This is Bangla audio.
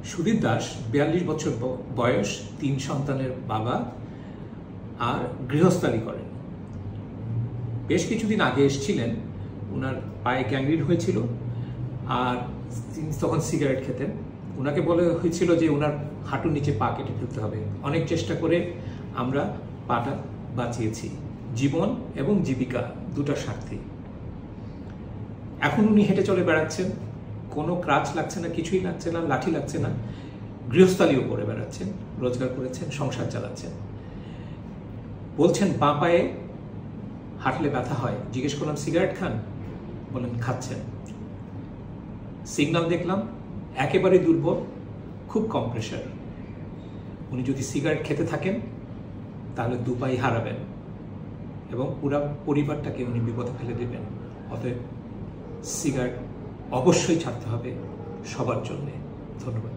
সুদীপ দাস 42 বছর বয়স, 3 সন্তানের বাবা আর গৃহস্থালী করেন। বেশ কিছুদিন আগে এসেছিলেন, ওনার পায়ে গ্যাংগ্রিন হয়েছিল আর তিনি তখন সিগারেট খেতেন। ওনাকে বলা হয়েছিল যে ওনার হাঁটুর নিচে পা কেটে ফেলতে হবে। অনেক চেষ্টা করে আমরা পাটা বাঁচিয়েছি। জীবন এবং জীবিকা দুটার স্বার্থে। এখন উনি হেঁটে চলে বেড়াচ্ছেন, কোনো ক্রাচ লাগছে না, কিছুই লাগছে না, লাঠি লাগছে না। গৃহস্থালীও করে বেড়াচ্ছেন, রোজগার করেছেন, সংসার চালাচ্ছেন। বলছেন বাঁ পায়ে হাঁটলে ব্যথা হয়। জিজ্ঞেস করলাম সিগারেট খান? বলেন খাচ্ছেন। সিগন্যাল দেখলাম একেবারে দুর্বল, খুব কম প্রেশার। উনি যদি সিগারেট খেতে থাকেন তাহলে 2 পাই হারাবেন এবং পুরো পরিবারটাকে উনি বিপদে ফেলে দেবেন। অতএব সিগারেট অবশ্যই ছাড়তে হবে সবার জন্য। ধন্যবাদ।